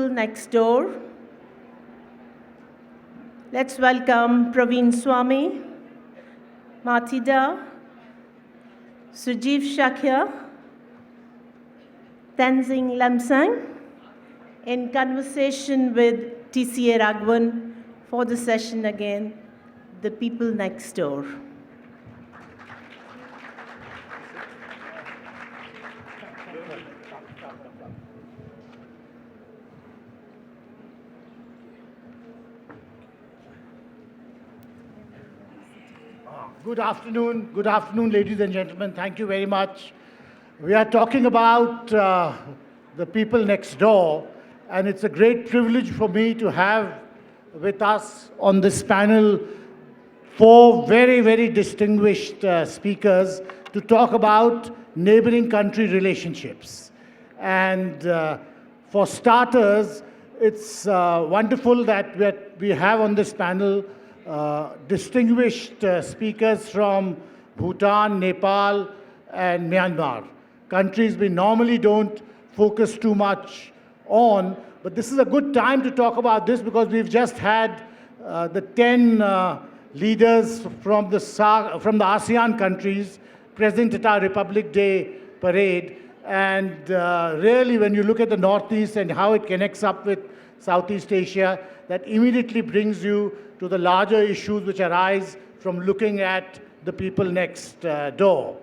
Next door. Let's welcome Praveen Swami, Thida, Sujeev Shakya, Tenzing Lamsang, in conversation with T.C.A. Raghavan for the session again, The People Next Door. Good afternoon, ladies and gentlemen. Thank you very much. We are talking about the people next door, and it's a great privilege for me to have with us on this panel four very, very distinguished speakers to talk about neighboring country relationships. And for starters, it's wonderful that we have on this panel distinguished speakers from Bhutan, Nepal, and Myanmar, countries we normally don't focus too much on. But this is a good time to talk about this because we've just had the 10 leaders from the ASEAN countries present at our Republic Day parade. And really, when you look at the Northeast and how it connects up with Southeast Asia, that immediately brings you to the larger issues which arise from looking at the people next door.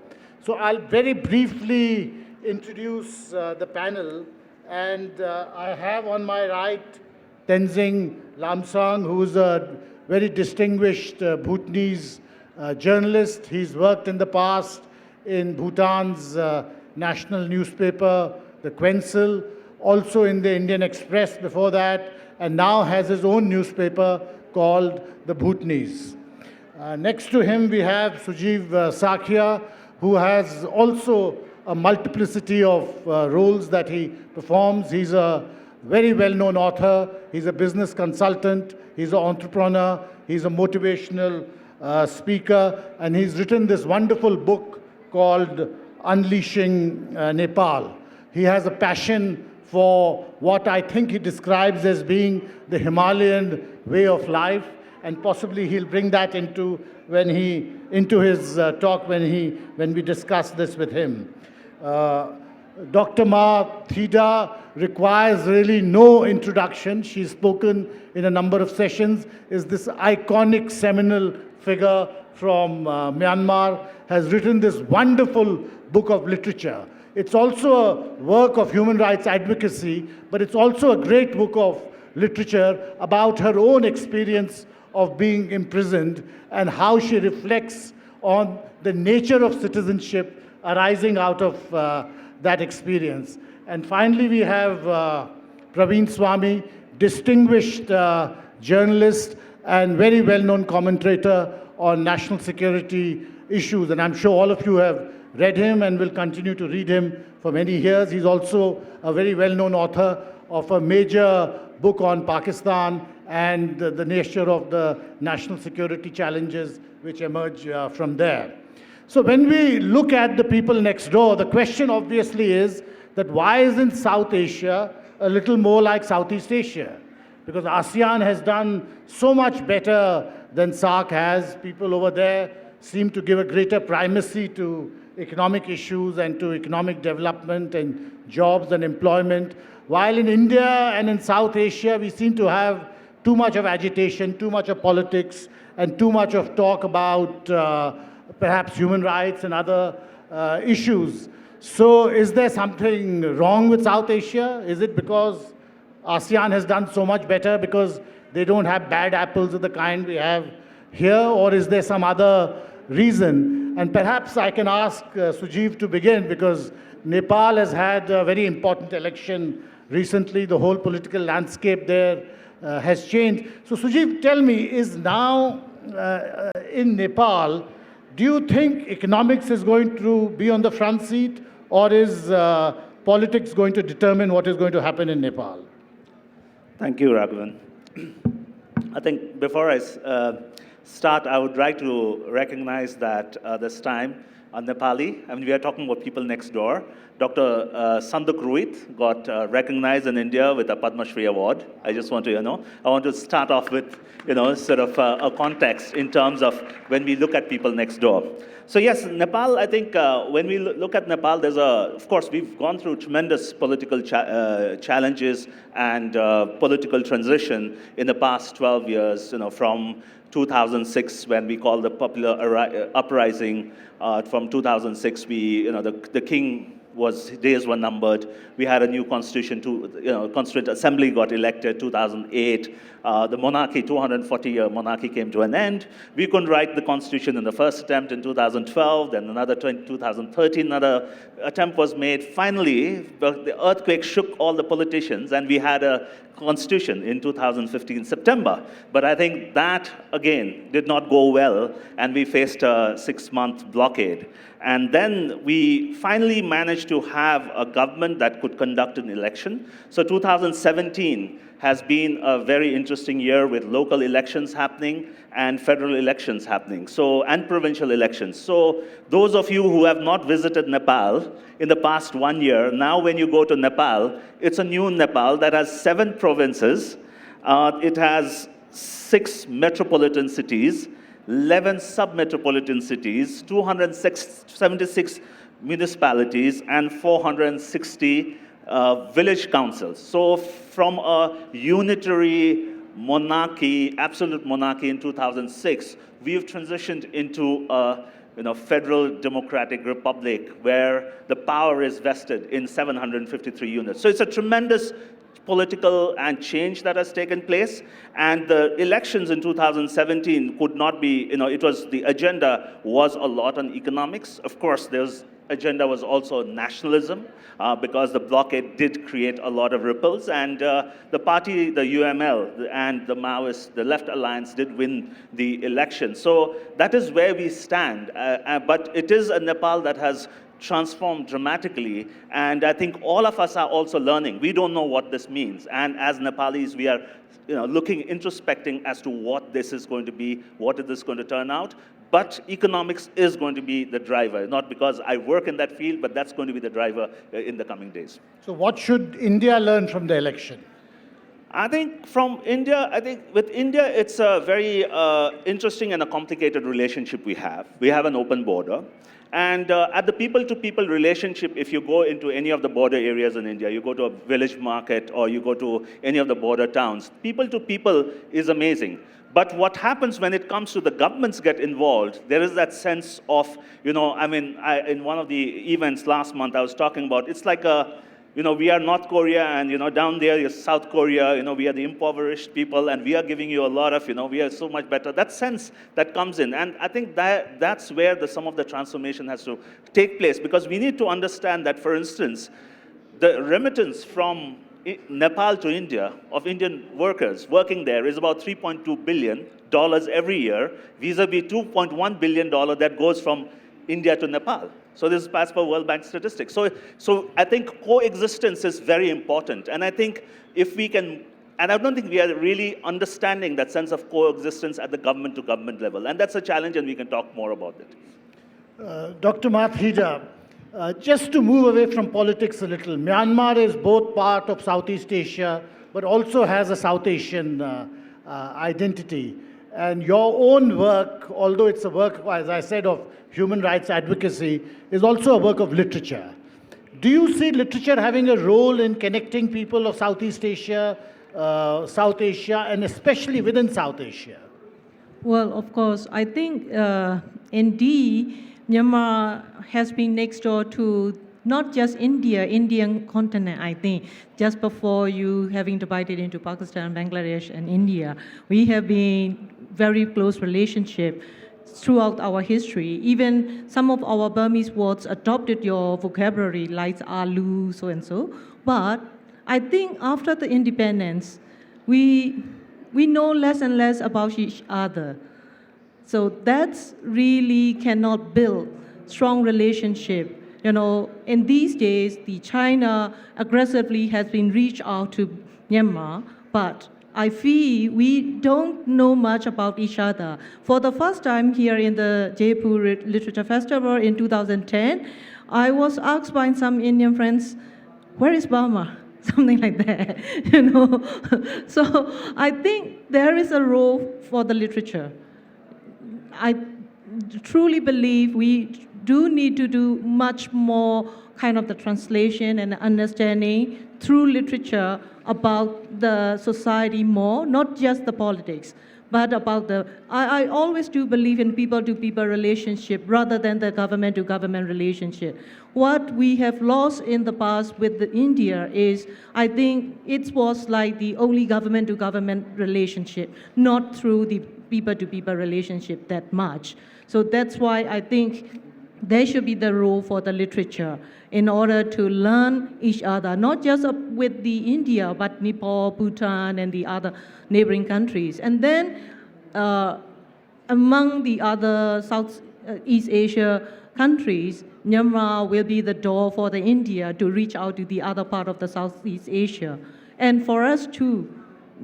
So I'll very briefly introduce the panel. And I have on my right Tenzing Lamsang, who is a very distinguished Bhutanese journalist. He's worked in the past in Bhutan's national newspaper, the Quensil, also in the Indian Express before that, and now has his own newspaper called the Bhutanese. Next to him, we have Sujeev Shakya, who has also a multiplicity of roles that he performs. He's a very well-known author. He's a business consultant. He's an entrepreneur. He's a motivational speaker. And he's written this wonderful book called Unleashing Nepal. He has a passion for what I think he describes as being the Himalayan way of life, and possibly he'll bring that into his talk when we discuss this with him. Dr. Thida requires really no introduction. She's spoken in a number of sessions, is this iconic seminal figure from Myanmar, has written this wonderful book of literature. It's also a work of human rights advocacy, but it's also a great book of literature about her own experience of being imprisoned and how she reflects on the nature of citizenship arising out of that experience. And finally, we have Praveen Swamy, distinguished journalist and very well-known commentator on national security issues. And I'm sure all of you have read him and will continue to read him for many years. He's also a very well-known author of a major book on Pakistan and the nature of the national security challenges which emerge from there. So when we look at the people next door, the question obviously is that why isn't South Asia a little more like Southeast Asia? Because ASEAN has done so much better than SAARC has. People over there seem to give a greater primacy to economic issues and to economic development and jobs and employment. While in India and in South Asia, we seem to have too much of agitation, too much of politics, and too much of talk about perhaps human rights and other issues. So is there something wrong with South Asia? Is it because ASEAN has done so much better because they don't have bad apples of the kind we have here? Or is there some other reason? And perhaps I can ask Sujeev to begin, because Nepal has had a very important election recently. The whole political landscape there has changed. So Sujeev, tell me, is now in Nepal, do you think economics is going to be on the front seat, or is politics going to determine what is going to happen in Nepal? Thank you, Raghavan. I think before I start, I would like to recognize that this time, Nepali, I mean, we are talking about people next door, Dr. Sanduk Ruit got recognized in India with a Padma Shri Award. I just want to, I want to start off with, sort of a context in terms of when we look at people next door. So yes, Nepal, I think when we look at Nepal, of course, we've gone through tremendous political challenges and political transition in the past 12 years, from 2006, when we call the popular uprising. From 2006, the king days were numbered. We had a new constitution, Constituent Assembly got elected 2008. The monarchy, 240-year monarchy came to an end. We couldn't write the constitution in the first attempt in 2012, then another 2013, another attempt was made. Finally, the earthquake shook all the politicians, and we had a constitution in 2015, September. But I think that, again, did not go well, and we faced a 6-month blockade. And then we finally managed to have a government that could conduct an election. So 2017 has been a very interesting year with local elections happening and federal elections happening, and provincial elections. So those of you who have not visited Nepal in the past 1 year, now when you go to Nepal, it's a new Nepal that has 7 provinces. It has 6 metropolitan cities, 11 sub-metropolitan cities, 276 municipalities, and 460 village councils. So from a unitary monarchy, absolute monarchy in 2006, we've transitioned into a federal democratic republic where the power is vested in 753 units. So it's a tremendous political and change that has taken place, and the elections in 2017 could not be, the agenda was a lot on economics. Of course, agenda was also nationalism, because the blockade did create a lot of ripples, and the party, the UML, and the Maoists, the Left Alliance, did win the election. So that is where we stand, but it is a Nepal that has transformed dramatically, and I think all of us are also learning. We don't know what this means, and as Nepalis, we are introspecting as to what this is going to be, what is this going to turn out. But economics is going to be the driver, not because I work in that field, but that's going to be the driver in the coming days. So what should India learn from the election? I think with India, it's a very interesting and a complicated relationship we have. We have an open border. And at the people-to-people relationship, if you go into any of the border areas in India, you go to a village market or you go to any of the border towns, people-to-people is amazing. But what happens when it comes to the governments get involved, there is that sense of, in one of the events last month I was talking about, it's like we are North Korea, and down there is South Korea, we are the impoverished people, and we are giving you a lot of, we are so much better. That sense that comes in, and I think that's where some of the transformation has to take place, because we need to understand that, for instance, the remittance from Nepal to India of Indian workers working there is about $3.2 billion every year, vis-a-vis $2.1 billion that goes from India to Nepal. So this is as per World Bank statistics. So I think coexistence is very important. And I think if we can, and I don't think we are really understanding that sense of coexistence at the government-to-government level. And that's a challenge, and we can talk more about it. Dr. Thida, just to move away from politics a little, Myanmar is both part of Southeast Asia, but also has a South Asian identity. And your own work, although it's a work, as I said, of human rights advocacy, is also a work of literature. Do you see literature having a role in connecting people of Southeast Asia, South Asia, and especially within South Asia? Well, of course, I think indeed Myanmar has been next door to not just Indian continent, I think. Just before you having divided into Pakistan, Bangladesh, and India, we have been very close relationship throughout our history. Even some of our Burmese words adopted your vocabulary, like alu, so and so. But I think after the independence, we know less and less about each other. So that's really cannot build strong relationship. In these days, China aggressively has been reached out to Myanmar, but I feel we don't know much about each other. For the first time here in the Jaipur Literature Festival in 2010, I was asked by some Indian friends, where is Burma? Something like that, you know. So I think there is a role for the literature. I truly believe we do need to do much more kind of the translation and understanding through literature about the society more, not just the politics, but about the, I always do believe in people-to-people relationship rather than the government-to-government relationship. What we have lost in the past with India is, I think it was like the only government-to-government relationship, not through the people-to-people relationship that much. So that's why I think there should be the role for the literature in order to learn each other, not just with the India, but Nepal, Bhutan, and the other neighboring countries. And then among the other Southeast Asia countries, Myanmar will be the door for the India to reach out to the other part of the Southeast Asia. And for us too,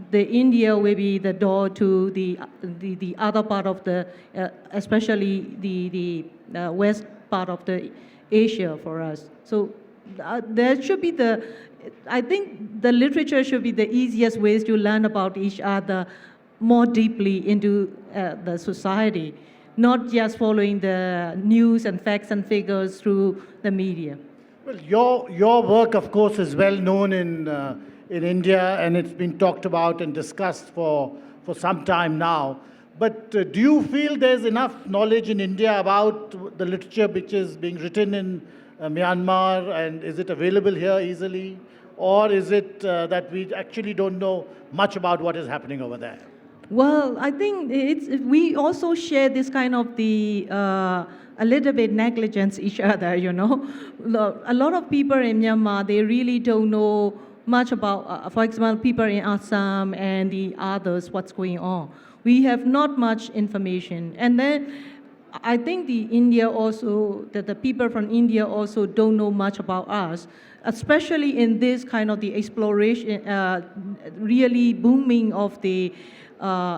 the India will be the door to the other part of the, especially the west part of the Asia for us. So there should be I think the literature should be the easiest ways to learn about each other more deeply into the society, not just following the news and facts and figures through the media. Well, your work, of course, is well known in India, and it's been talked about and discussed for some time now. But do you feel there's enough knowledge in India about the literature which is being written in Myanmar, and is it available here easily? Or is it that we actually don't know much about what is happening over there? Well, I think we also share this kind of a little bit negligence each other, you know. A lot of people in Myanmar, they really don't know much about, for example, people in Assam and the others, what's going on. We have not much information. And then I think the people from India also don't know much about us, especially in this kind of the exploration, really booming of the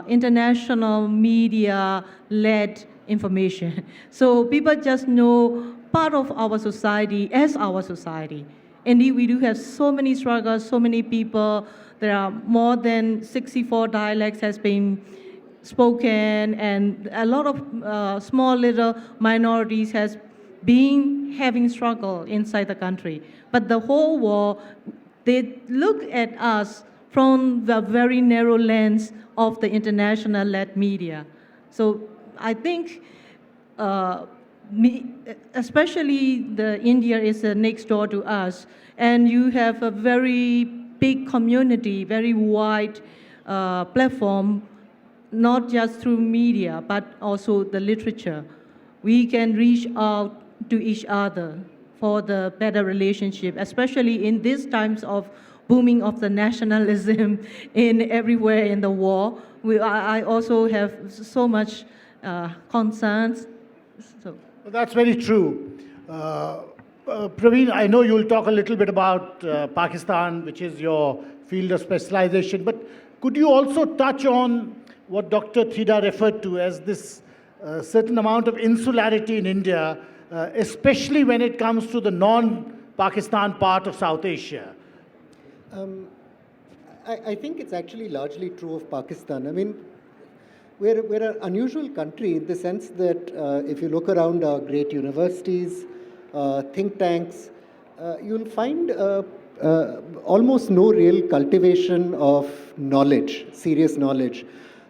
international media-led information. So people just know part of our society as our society. Indeed, we do have so many struggles, so many people. There are more than 64 dialects has been spoken, and a lot of small little minorities has been having struggle inside the country. But the whole world, they look at us from the very narrow lens of the international-led media. So I think, especially India is next door to us, and you have a very big community, very wide platform, not just through media, but also the literature. We can reach out to each other for the better relationship, especially in these times of booming of the nationalism in everywhere in the world. I also have so much concerns. So. Well, that's very true. Praveen, I know you'll talk a little bit about Pakistan, which is your field of specialization, but could you also touch on what Dr. Thida referred to as this certain amount of insularity in India, especially when it comes to the non-Pakistan part of South Asia? I think it's actually largely true of Pakistan. I mean, we're an unusual country in the sense that if you look around our great universities, think tanks, you'll find almost no real cultivation of knowledge, serious knowledge.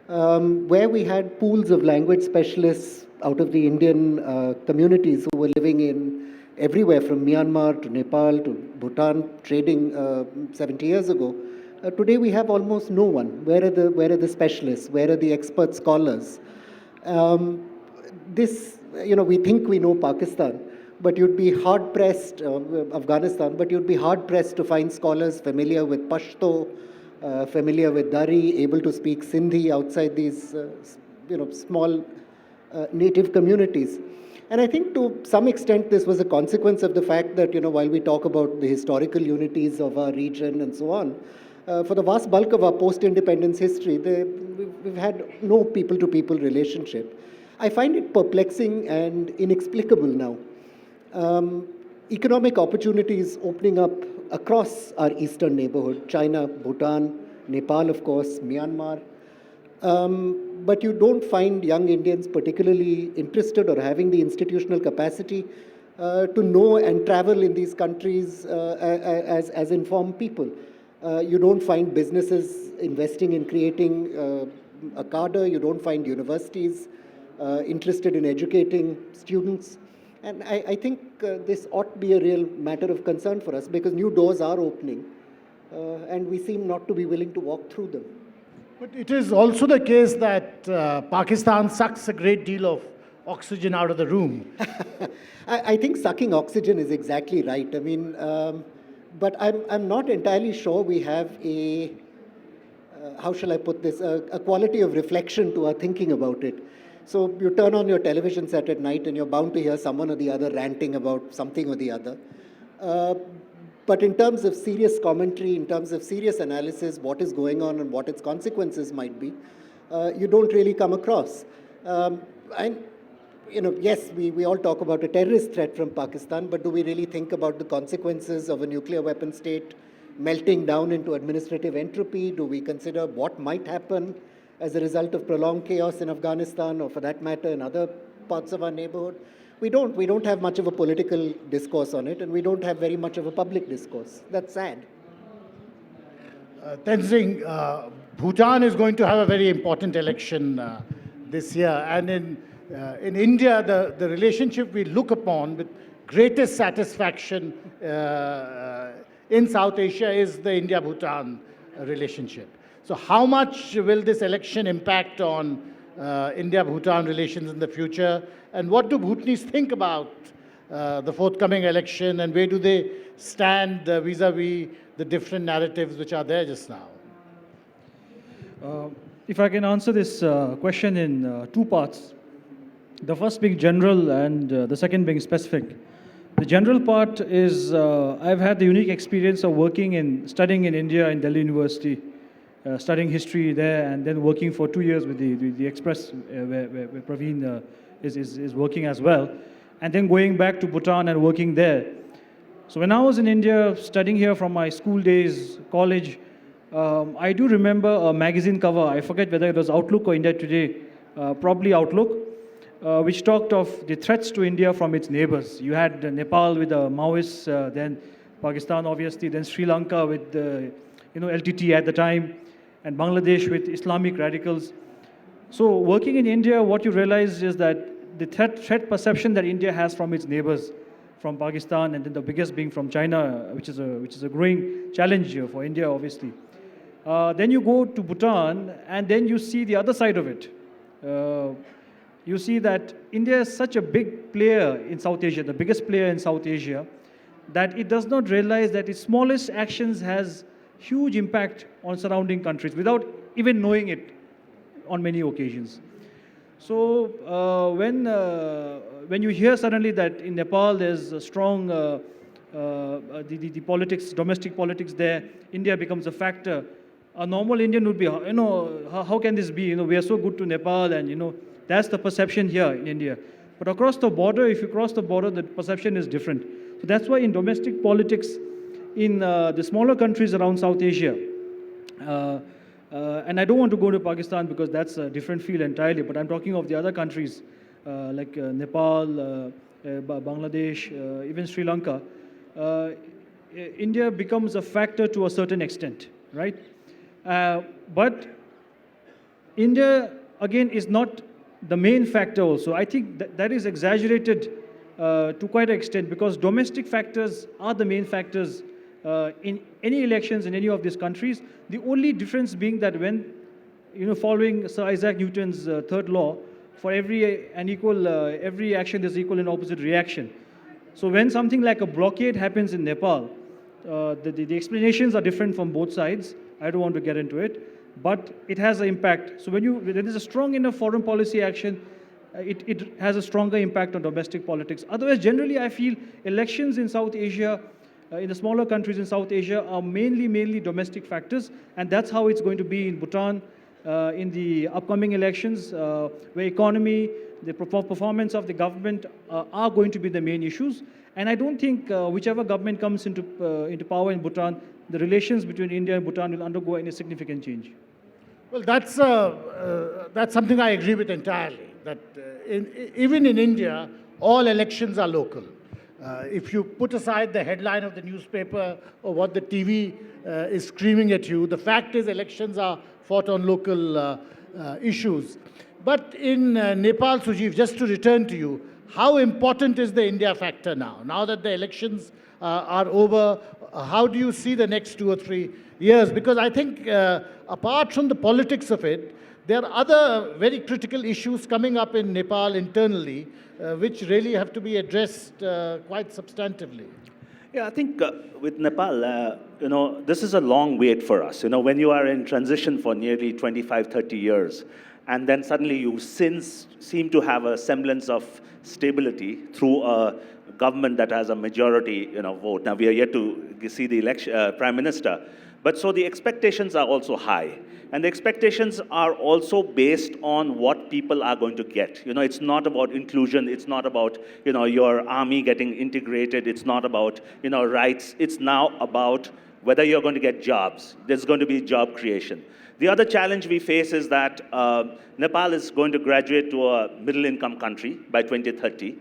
Where we had pools of language specialists out of the Indian communities who were living in everywhere from Myanmar to Nepal to Bhutan, trading 70 years ago. Today we have almost no one. Where are the specialists? Where are the expert scholars? We think we know Pakistan, but you'd be hard-pressed, Afghanistan, but you'd be hard-pressed to find scholars familiar with Pashto, familiar with Dari, able to speak Sindhi outside these, small native communities. And I think to some extent this was a consequence of the fact that, while we talk about the historical unities of our region and so on, for the vast bulk of our post-independence history, we've had no people-to-people relationship. I find it perplexing and inexplicable now. economic opportunities opening up across our eastern neighborhood, China, Bhutan, Nepal, of course, Myanmar. But you don't find young Indians particularly interested or having the institutional capacity to know and travel in these countries as informed people. You don't find businesses investing in creating a cadre. You don't find universities interested in educating students. And I think this ought to be a real matter of concern for us, because new doors are opening and we seem not to be willing to walk through them. But it is also the case that Pakistan sucks a great deal of oxygen out of the room. I think sucking oxygen is exactly right. I mean, but I'm not entirely sure we have a, how shall I put this, a quality of reflection to our thinking about it. So you turn on your television set at night and you're bound to hear someone or the other ranting about something or the other. But in terms of serious commentary, in terms of serious analysis, what is going on and what its consequences might be, you don't really come across. And, you know, yes, we all talk about a terrorist threat from Pakistan, but do we really think about the consequences of a nuclear weapon state melting down into administrative entropy? Do we consider what might happen as a result of prolonged chaos in Afghanistan, or for that matter in other parts of our neighborhood? We don't have much of a political discourse on it, and we don't have very much of a public discourse. That's sad. Tenzing, Bhutan is going to have a very important election this year, and in India, the relationship we look upon with greatest satisfaction in South Asia is the India-Bhutan relationship. So how much will this election impact on India-Bhutan relations in the future? And what do Bhutanese think about the forthcoming election, and where do they stand vis-a-vis the different narratives which are there just now? If I can answer this question in two parts, the first being general and the second being specific. The general part is I've had the unique experience of studying in India in Delhi University, studying history there, and then working for 2 years with the Express, where Praveen is working as well, and then going back to Bhutan and working there. So when I was in India, studying here from my school days, college, I do remember a magazine cover. I forget whether it was Outlook or India Today, probably Outlook, which talked of the threats to India from its neighbors. You had Nepal with the Maoists, then Pakistan obviously, then Sri Lanka with the LTT at the time, and Bangladesh with Islamic radicals. So working in India, what you realize is that the threat perception that India has from its neighbors, from Pakistan, and then the biggest being from China, which is a growing challenge for India, obviously. Then you go to Bhutan, and then you see the other side of it. You see that India is such a big player in South Asia, the biggest player in South Asia, that it does not realize that its smallest actions has huge impact on surrounding countries without even knowing it on many occasions. So when you hear suddenly that in Nepal there's a strong the politics, domestic politics there, India becomes a factor. A normal Indian would be, how can this be? We are so good to Nepal, and that's the perception here in India. But across the border, if you cross the border, the perception is different. So that's why in domestic politics, in the smaller countries around South Asia, and I don't want to go to Pakistan because that's a different field entirely, but I'm talking of the other countries like Nepal, Bangladesh, even Sri Lanka. India becomes a factor to a certain extent, right? But India, again, is not the main factor also. I think that is exaggerated to quite an extent, because domestic factors are the main factors in any elections in any of these countries. The only difference being that when, following Sir Isaac Newton's third law, for every action there's equal and opposite reaction. So when something like a blockade happens in Nepal, the explanations are different from both sides. I don't want to get into it, but it has an impact. So when there is a strong enough foreign policy action, it has a stronger impact on domestic politics. Otherwise, generally, I feel elections in South Asia, in the smaller countries in South Asia, are mainly domestic factors, and that's how it's going to be in Bhutan. in the upcoming elections, where economy, the performance of the government are going to be the main issues. And I don't think whichever government comes into power in Bhutan, the relations between India and Bhutan will undergo any significant change. Well, that's something I agree with entirely, that even in India, all elections are local. If you put aside the headline of the newspaper or what the TV is screaming at you, the fact is elections are fought on local issues. But in Nepal, Sujeev, just to return to you, how important is the India factor now? Now that the elections are over, how do you see the next 2 or 3 years? Because I think apart from the politics of it, there are other very critical issues coming up in Nepal internally, which really have to be addressed quite substantively. Yeah, I think with Nepal, this is a long wait for us. When you are in transition for nearly 25, 30 years, and then suddenly you seem to have a semblance of stability through a government that has a majority vote. Now, we are yet to see the election, Prime Minister. But so the expectations are also high. And the expectations are also based on what people are going to get. It's not about inclusion. It's not about, your army getting integrated. It's not about, rights. It's now about whether you're going to get jobs. There's going to be job creation. The other challenge we face is that Nepal is going to graduate to a middle-income country by 2030,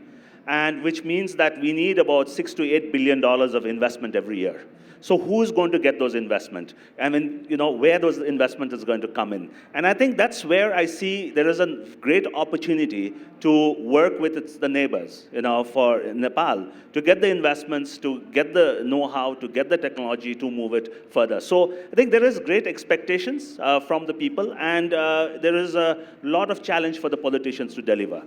and which means that we need about $6 to $8 billion of investment every year. So who's going to get those investment? I mean, where those investment is going to come in. And I think that's where I see there is a great opportunity to work with the neighbors, for Nepal, to get the investments, to get the know-how, to get the technology, to move it further. So I think there is great expectations from the people, and there is a lot of challenge for the politicians to deliver.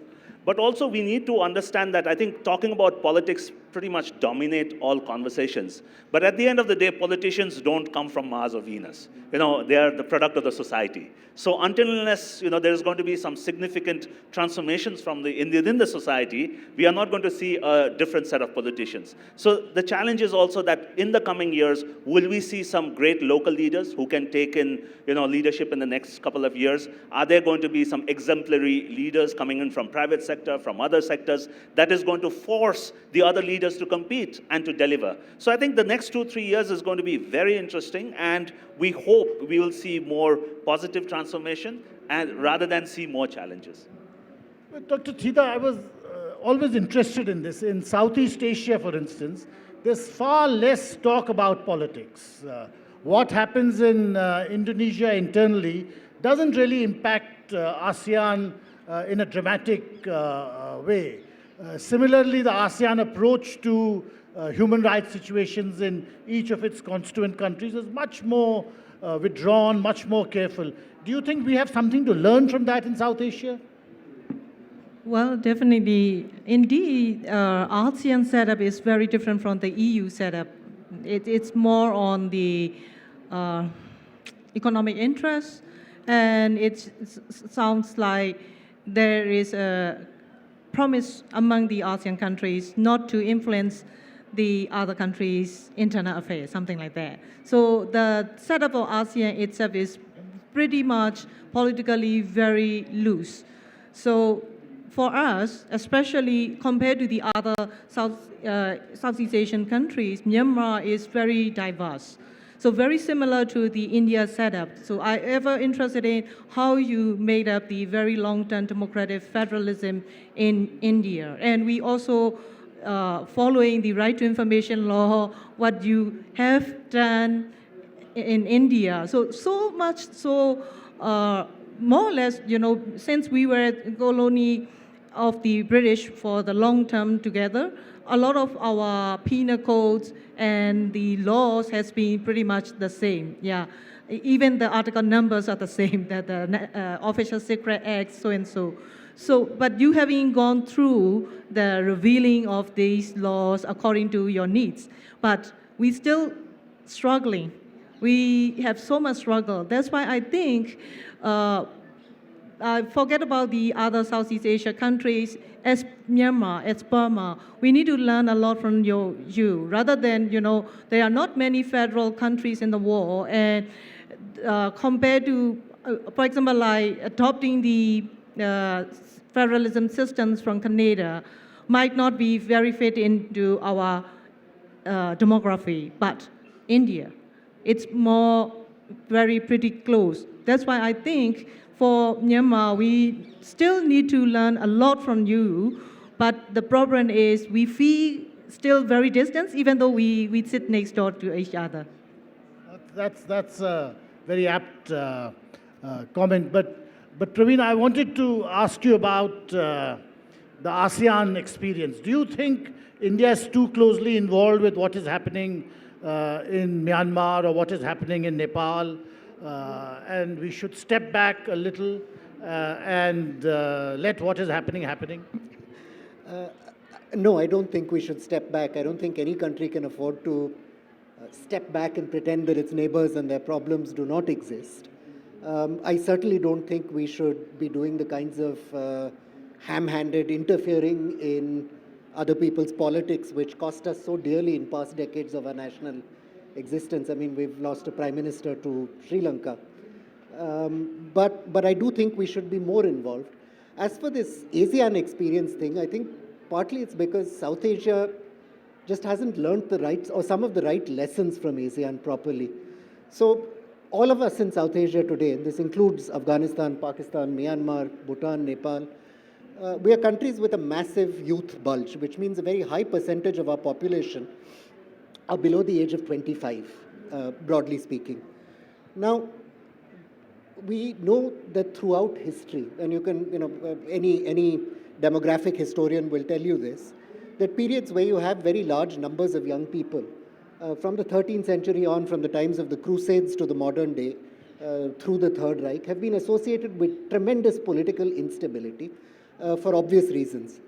But also we need to understand that I think talking about politics pretty much dominate all conversations. But at the end of the day, politicians don't come from Mars or Venus. They are the product of the society. So until unless there's going to be some significant transformations within the society, we are not going to see a different set of politicians. So the challenge is also that in the coming years, will we see some great local leaders who can take in leadership in the next couple of years? Are there going to be some exemplary leaders coming in from private sector, from other sectors, that is going to force the other leaders to compete and to deliver? So I think the next 2-3 years is going to be very interesting, and we hope we will see more positive transformation and rather than see more challenges. Dr. Thida, I was always interested in this. In Southeast Asia, for instance, there's far less talk about politics. What happens in Indonesia internally doesn't really impact ASEAN in a dramatic way. Similarly, the ASEAN approach to human rights situations in each of its constituent countries is much more withdrawn, much more careful. Do you think we have something to learn from that in South Asia? Well, definitely. Indeed, ASEAN setup is very different from the EU setup. It's more on the economic interest, and it sounds like there is a promise among the ASEAN countries not to influence the other countries' internal affairs, something like that. So the setup of ASEAN itself is pretty much politically very loose. So for us, especially compared to the other Southeast Asian countries, Myanmar is very diverse. So very similar to the India setup. So I ever interested in how you made up the very long-term democratic federalism in India. And we also, following the right to information law, what you have done in India. So much so, more or less, since we were a colony of the British for the long term together, a lot of our penal codes and the laws has been pretty much the same. Yeah, even the article numbers are the same. That the Official Secret Act, so and so. So, but you having gone through the revealing of these laws according to your needs, but we still struggling. We have so much struggle. That's why I think. Forget about the other Southeast Asia countries, as Myanmar, as Burma. We need to learn a lot from you. Rather than, there are not many federal countries in the world, and compared to for example, like adopting the federalism systems from Canada might not be very fit into our demography, but India, it's more very pretty close. That's why I think for Myanmar, we still need to learn a lot from you, but the problem is we feel still very distant, even though we sit next door to each other. That's a very apt comment. But Praveen, I wanted to ask you about the ASEAN experience. Do you think India is too closely involved with what is happening in Myanmar or what is happening in Nepal, and we should step back a little and let what is happening? No, I don't think we should step back. I don't think any country can afford to step back and pretend that its neighbors and their problems do not exist. I certainly don't think we should be doing the kinds of ham-handed interfering in other people's politics, which cost us so dearly in past decades of our national existence. I mean, we've lost a prime minister to Sri Lanka. But I do think we should be more involved. As for this ASEAN experience thing, I think partly it's because South Asia just hasn't learned the right, or some of the right lessons from ASEAN properly. So all of us in South Asia today, and this includes Afghanistan, Pakistan, Myanmar, Bhutan, Nepal, we are countries with a massive youth bulge, which means a very high percentage of our population are below the age of 25, broadly speaking. Now, we know that throughout history, and you can, any demographic historian will tell you this, that periods where you have very large numbers of young people, from the 13th century on, from the times of the Crusades to the modern day, through the Third Reich, have been associated with tremendous political instability for obvious reasons.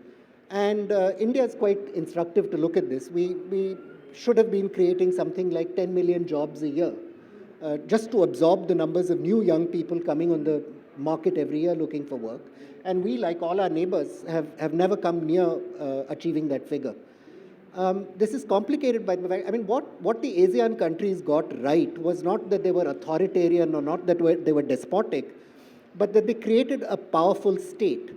And India is quite instructive to look at this. We should have been creating something like 10 million jobs a year, just to absorb the numbers of new young people coming on the market every year looking for work. And we, like all our neighbors, have never come near achieving that figure. This is complicated by the fact, I mean, what the ASEAN countries got right was not that they were authoritarian or not that they were despotic, but that they created a powerful state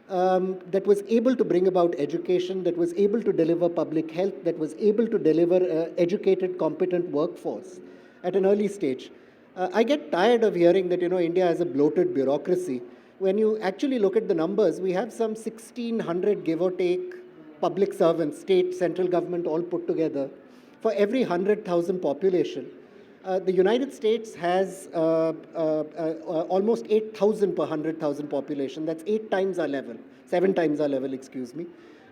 that was able to bring about education, that was able to deliver public health, that was able to deliver an educated, competent workforce at an early stage. I get tired of hearing that, India has a bloated bureaucracy. When you actually look at the numbers, we have some 1,600, give or take, public servants, state, central government, all put together, for every 100,000 population. The United States has almost 8,000 per 100,000 population. That's 8 times our level, 7 times our level, excuse me.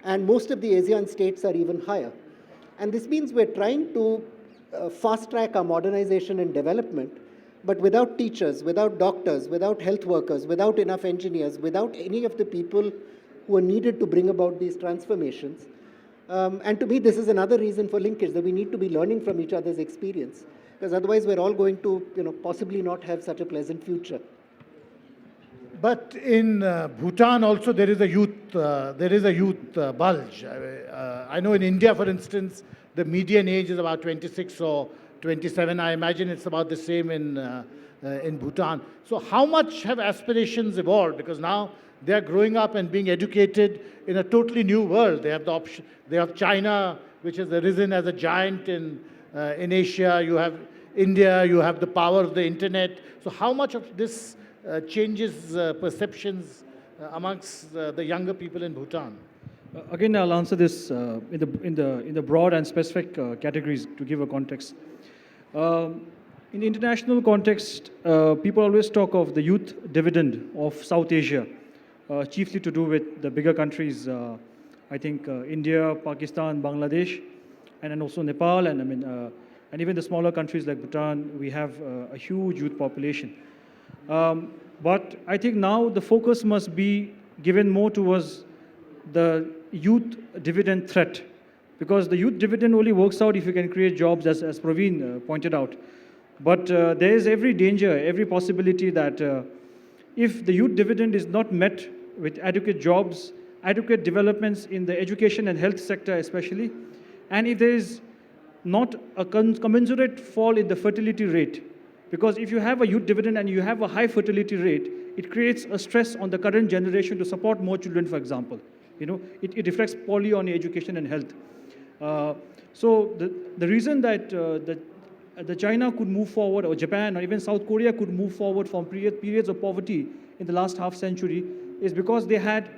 And most of the ASEAN states are even higher. And this means we're trying to fast track our modernization and development, but without teachers, without doctors, without health workers, without enough engineers, without any of the people who are needed to bring about these transformations. And to me, this is another reason for linkage, that we need to be learning from each other's experience, because otherwise we're all going to possibly not have such a pleasant future. But in Bhutan also there is a youth bulge. I know in India, for instance, the median age is about 26 or 27. I imagine it's about the same in Bhutan. So how much have aspirations evolved? Because now they are growing up and being educated in a totally new world. They have the option. They have China, which has arisen as a giant in Asia. You have India. You have the power of the internet. So how much of this changes perceptions amongst the younger people in Bhutan? Again, I'll answer this in the broad and specific categories to give a context. In the international context, people always talk of the youth dividend of South Asia, chiefly to do with the bigger countries, I think India, Pakistan, Bangladesh, and then also Nepal, and even the smaller countries like Bhutan. We have a huge youth population. But I think now the focus must be given more towards the youth dividend threat, because the youth dividend only works out if you can create jobs, as Praveen pointed out. But there is every danger, every possibility that if the youth dividend is not met with adequate jobs, adequate developments in the education and health sector especially, and if there is not a commensurate fall in the fertility rate, Because if you have a youth dividend and you have a high fertility rate, it creates a stress on the current generation to support more children, for example. It reflects poorly on education and health. So the reason that the China could move forward, or Japan, or even South Korea could move forward from periods of poverty in the last half century is because they had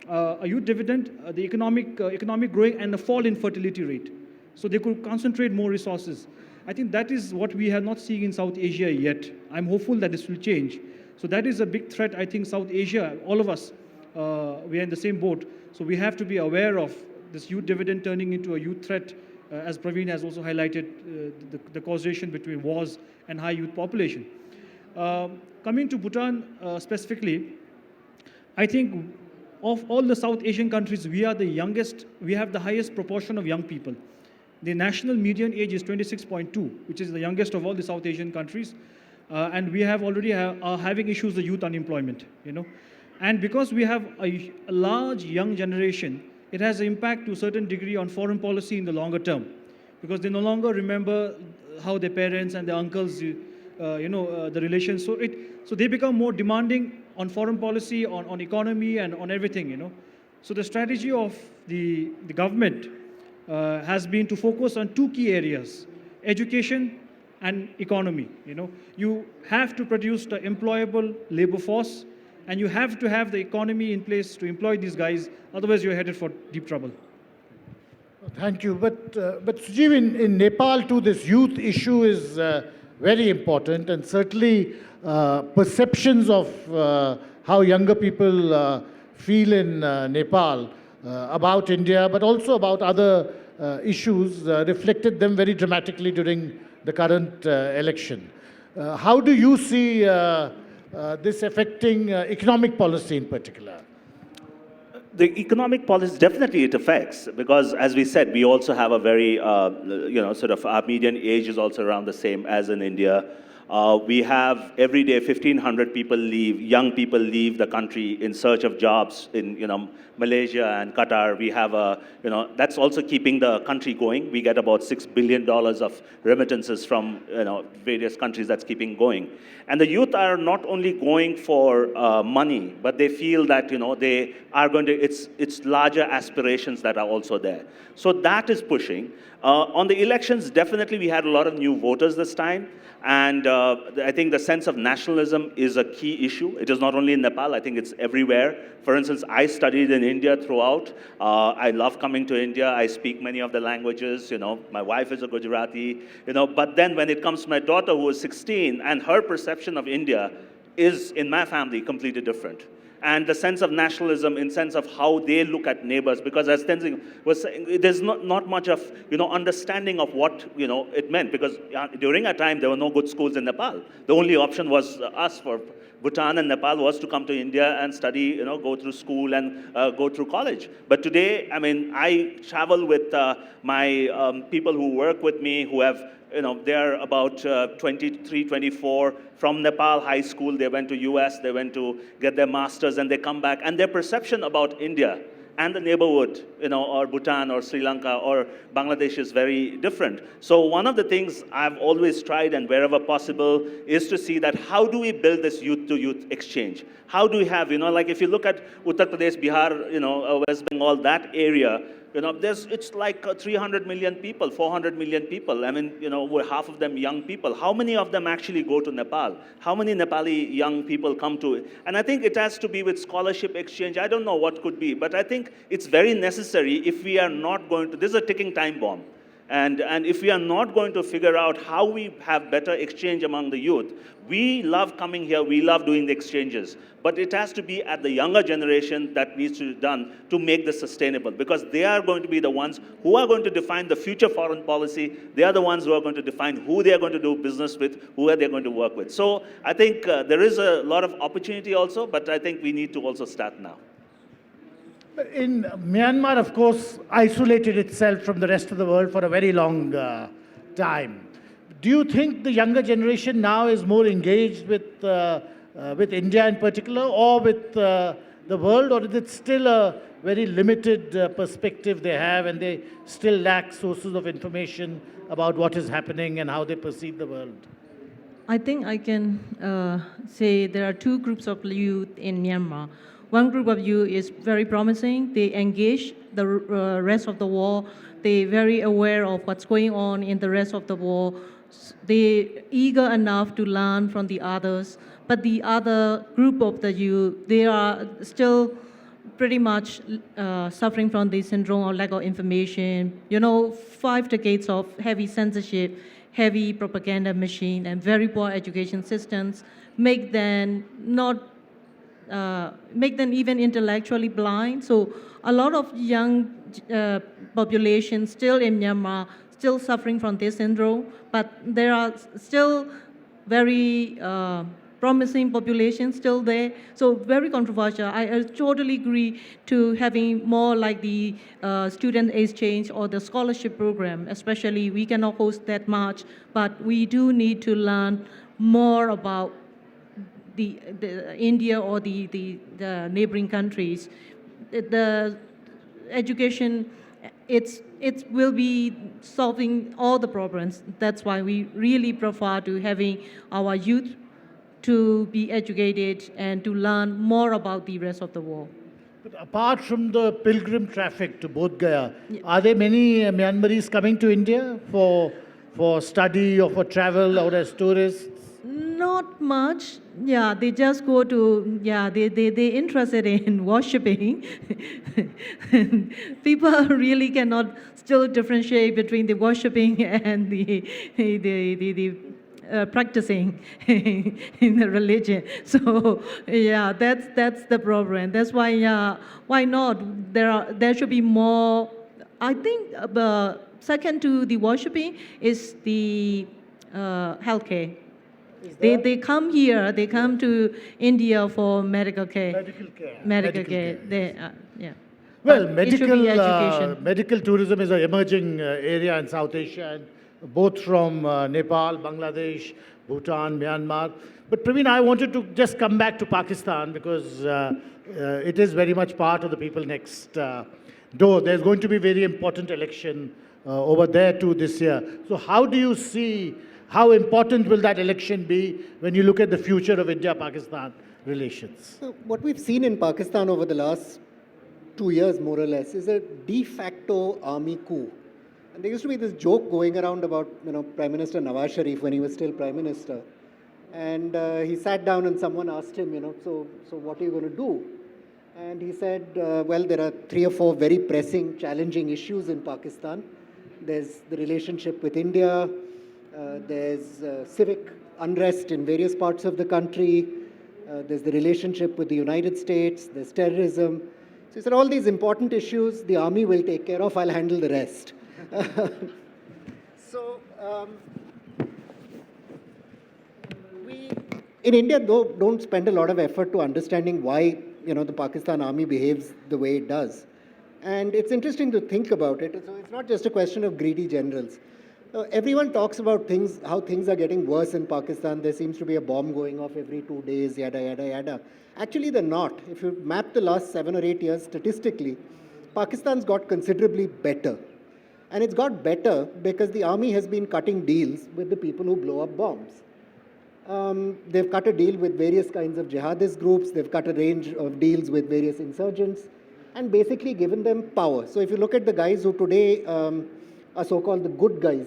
a youth dividend, the economic growing, and a fall in fertility rate. So they could concentrate more resources. I think that is what we have not seen in South Asia yet. I'm hopeful that this will change. So that is a big threat. I think South Asia, all of us, we are in the same boat. So we have to be aware of this youth dividend turning into a youth threat, as Praveen has also highlighted, the causation between wars and high youth population. Coming to Bhutan specifically, I think of all the South Asian countries, we are the youngest, we have the highest proportion of young people. The national median age is 26.2, which is the youngest of all the South Asian countries. And we have already are having issues with youth unemployment, And because we have a large young generation, it has an impact to a certain degree on foreign policy in the longer term, because they no longer remember how their parents and their uncles, the relations. So they become more demanding on foreign policy, on economy, and on everything, So the strategy of the government has been to focus on two key areas: education and economy. You have to produce the employable labor force, and you have to have the economy in place to employ these guys. Otherwise, you're headed for deep trouble. Thank you. But Sujeev, in Nepal too, this youth issue is very important, and certainly perceptions of how younger people feel in Nepal about India, but also about other issues, reflected them very dramatically during the current election. How do you see this affecting economic policy in particular? The economic policy, definitely it affects, because as we said, we also have a very, sort of our median age is also around the same as in India. We have every day 1,500 people leave, young people leave the country in search of jobs in, Malaysia and Qatar. We have that's also keeping the country going. We get about $6 billion of remittances from, various countries. That's keeping going. And the youth are not only going for money, but they feel that, they are going to, it's larger aspirations that are also there. So that is pushing. On the elections, definitely we had a lot of new voters this time. And I think the sense of nationalism is a key issue. It is not only in Nepal, I think it's everywhere. For instance, I studied in India throughout. I love coming to India. I speak many of the languages, My wife is a Gujarati, But then when it comes to my daughter who is 16, and her perception of India is, in my family, completely different. And the sense of nationalism in sense of how they look at neighbors, because as Tenzing was saying, there's not much of, understanding of what, it meant, because during our time, there were no good schools in Nepal. The only option was us for Bhutan and Nepal was to come to India and study, go through school and go through college. But today, I travel with my people who work with me, who have, they're about 23, 24, from Nepal high school. They went to US, they went to get their masters, and they come back. And their perception about India and the neighborhood, or Bhutan or Sri Lanka or Bangladesh is very different. So one of the things I've always tried, and wherever possible, is to see that how do we build this youth-to-youth exchange? How do we have, like if you look at Uttar Pradesh, Bihar, West Bengal, that area, it's like 300 million people, 400 million people. We're half of them young people. How many of them actually go to Nepal? How many Nepali young people come to it? And I think it has to be with scholarship exchange. I don't know what could be, but I think it's very necessary if we are not going to, this is a ticking time bomb. And if we are not going to figure out how we have better exchange among the youth, we love coming here, we love doing the exchanges, but it has to be at the younger generation that needs to be done to make this sustainable, because they are going to be the ones who are going to define the future foreign policy. They are the ones who are going to define who they are going to do business with, who are they going to work with. So I think there is a lot of opportunity also, but I think we need to also start now. In Myanmar, of course, isolated itself from the rest of the world for a very long time. Do you think the younger generation now is more engaged with India in particular, or with the world, or is it still a very limited perspective they have, and they still lack sources of information about what is happening and how they perceive the world? I think I can say there are two groups of youth in Myanmar. One group of youth is very promising. They engage the rest of the world. They're very aware of what's going on in the rest of the world. They're eager enough to learn from the others. But the other group of the youth, they are still pretty much suffering from the syndrome of lack of information. 5 decades of heavy censorship, heavy propaganda machine, and very poor education systems make them even intellectually blind. So a lot of young population still in Myanmar still suffering from this syndrome, but there are still very promising population still there. So very controversial. I totally agree to having more like the student exchange or the scholarship program. Especially, we cannot host that much, but we do need to learn more about the India or the neighboring countries. The education, it will be solving all the problems. That's why we really prefer to having our youth to be educated and to learn more about the rest of the world. But apart from the pilgrim traffic to Bodh Gaya, are there many Myanmaris coming to India for study or for travel or as tourists? Not much. Yeah, they just go to, they're interested in worshipping. People really cannot still differentiate between the worshipping and the practicing in the religion. So yeah, that's the problem. That's why why not? There should be more. I think second to the worshipping is the healthcare. They come here. They come to India for medical care. Medical care. Yeah. Well, But it should be education. medical tourism is an emerging area in South Asia, and both from Nepal, Bangladesh, Bhutan, Myanmar. But Praveen, I wanted to just come back to Pakistan because it is very much part of the people next door. There's going to be a very important election over there too this year. So how do you see, how important will that election be when you look at the future of India-Pakistan relations? So what we've seen in Pakistan over the last 2 years, more or less, is a de facto army coup. And there used to be this joke going around about, Prime Minister Nawaz Sharif when he was still Prime Minister. And he sat down and someone asked him, so what are you going to do? And he said, well, there are 3 or 4 very pressing, challenging issues in Pakistan. There's the relationship with India. There's civic unrest in various parts of the country. There's the relationship with the United States. There's terrorism. So he said, all these important issues, the army will take care of. I'll handle the rest. So, we in India don't spend a lot of effort to understanding why the Pakistan army behaves the way it does, and it's interesting to think about it. So it's not just a question of greedy generals. Everyone talks about how things are getting worse in Pakistan. There seems to be a bomb going off every 2 days, yada yada yada. Actually, they're not. If you map the last 7 or 8 years statistically, Pakistan's got considerably better. And it's got better because the army has been cutting deals with the people who blow up bombs. They've cut a deal with various kinds of jihadist groups. They've cut a range of deals with various insurgents and basically given them power. So if you look at the guys who today are so-called the good guys,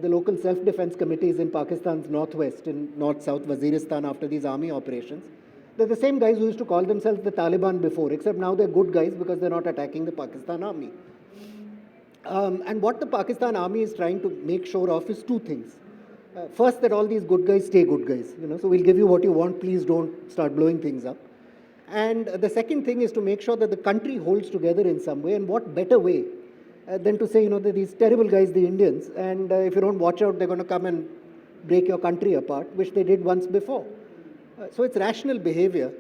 the local self-defense committees in Pakistan's northwest and north-south Waziristan after these army operations, they're the same guys who used to call themselves the Taliban before, except now they're good guys because they're not attacking the Pakistan army. And what the Pakistan army is trying to make sure of is 2 things. First, that all these good guys stay good guys. So we'll give you what you want, please don't start blowing things up. And the second thing is to make sure that the country holds together in some way, and what better way than to say, that these terrible guys, the Indians, and if you don't watch out, they're going to come and break your country apart, which they did once before. So it's rational behavior.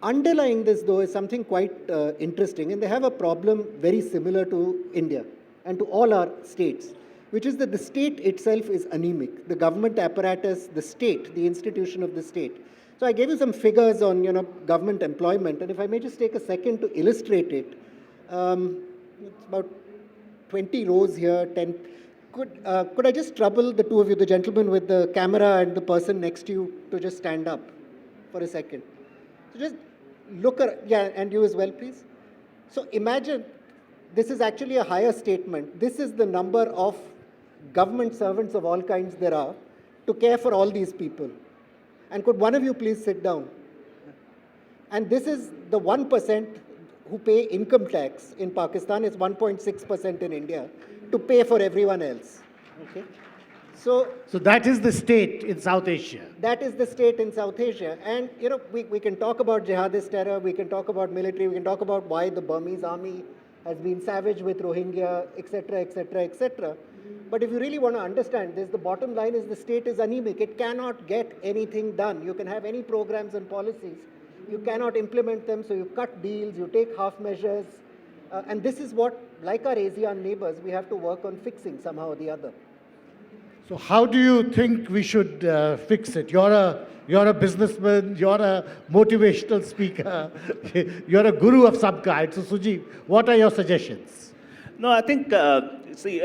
Underlying this, though, is something quite interesting, and they have a problem very similar to India and to all our states, which is that the state itself is anemic. The government apparatus, the state, the institution of the state. So I gave you some figures on, government employment, and if I may just take a second to illustrate it, it's about 20 rows here, 10. Could I just trouble the two of you, the gentleman with the camera and the person next to you, to just stand up for a second? So just yeah, and you as well, please. So imagine, this is actually a higher statement. This is the number of government servants of all kinds there are to care for all these people. And could one of you please sit down? And this is the 1% who pay income tax in Pakistan. It's 1.6% in India to pay for everyone else. Okay? So that is the state in South Asia. that is the state in South Asia. And, you know, we can talk about jihadist terror, we can talk about military, we can talk about why the Burmese army has been savage with Rohingya, etc., etc., etc. But if you really want to understand this, the bottom line is the state is anemic. It cannot get anything done. You can have any programs and policies. You cannot implement them, so you cut deals, you take half measures. And this is what, like our ASEAN neighbors, we have to work on fixing somehow or the other. So how do you think we should fix it? You're a businessman, you're a motivational speaker, you're a guru of some kind. So Sujeev, what are your suggestions? No, I think, see,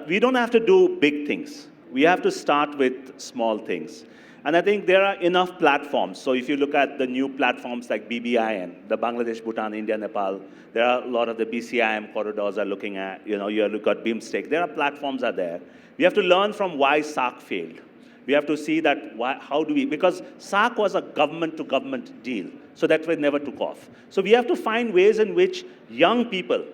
we don't have to do big things. We have to start with small things. And I think there are enough platforms. So if you look at the new platforms like BBIN, the Bangladesh, Bhutan, India, Nepal, there are a lot of the BCIM corridors are looking at, you look at BIMSTEC. There are platforms are there. We have to learn from why SAARC failed. We have to see that, because SAARC was a government-to-government deal, so that way never took off. So we have to find ways in which young people,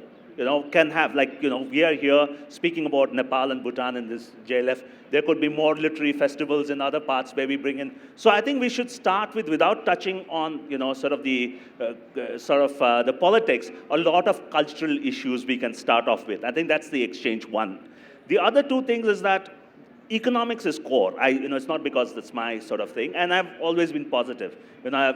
can have, we are here speaking about Nepal and Bhutan in this JLF. There could be more literary festivals in other parts where we bring in. So I think we should start with, without touching on, the politics, a lot of cultural issues we can start off with. I think that's the exchange one. The other two things is that economics is core. It's not because that's my sort of thing, and I've always been positive.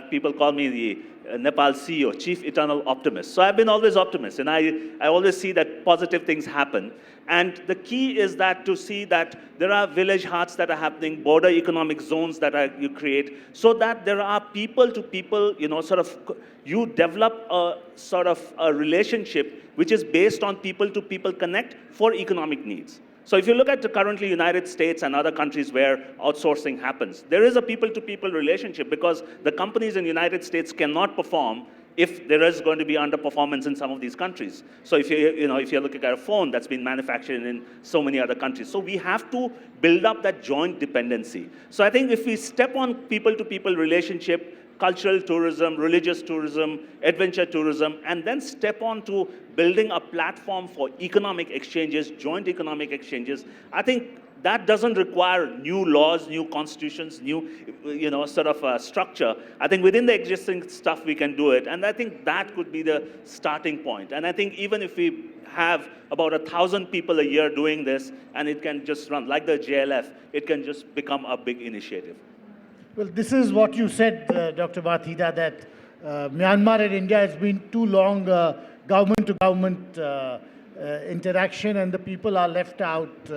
People call me the Nepal CEO, Chief Eternal Optimist. So I've been always optimist, and I always see that positive things happen. And the key is that to see that there are village hearts that are happening, border economic zones that you create, so that there are people to people, you develop a sort of a relationship which is based on people to people connect for economic needs. So if you look at the currently United States and other countries where outsourcing happens, there is a people-to-people relationship because the companies in the United States cannot perform if there is going to be underperformance in some of these countries. So if you're looking at a phone that's been manufactured in so many other countries. So we have to build up that joint dependency. So I think if we step on people-to-people relationship, cultural tourism, religious tourism, adventure tourism, and then step on to building a platform for economic exchanges, joint economic exchanges. I think that doesn't require new laws, new constitutions, new, structure. I think within the existing stuff we can do it, and I think that could be the starting point. And I think even if we have about 1,000 people a year doing this, and it can just run, like the JLF, it can just become a big initiative. Well, this is what you said, Dr. Thida, that Myanmar and India has been too long government-to-government interaction, and the people are left out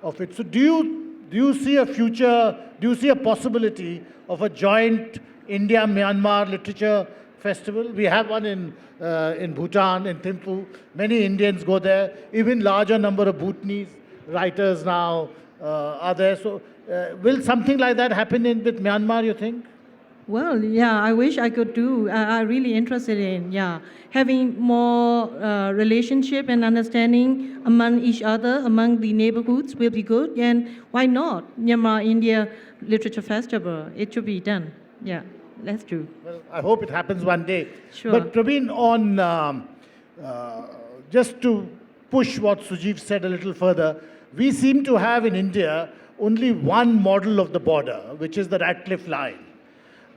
of it. So do you see a future, do you see a possibility of a joint India-Myanmar literature festival? We have one in Bhutan, in Thimphu. Many Indians go there. Even larger number of Bhutanese writers now are there. So will something like that happen with Myanmar, you think? Well, yeah, I wish I could do. I'm really interested in, having more relationship and understanding among each other, among the neighborhoods will be good. And why not? Myanmar India Literature Festival, it should be done. Yeah, let's do. Well, I hope it happens one day. Sure. But Praveen, on just to push what Sujeev said a little further, we seem to have in India only one model of the border, which is the Ratcliffe Line.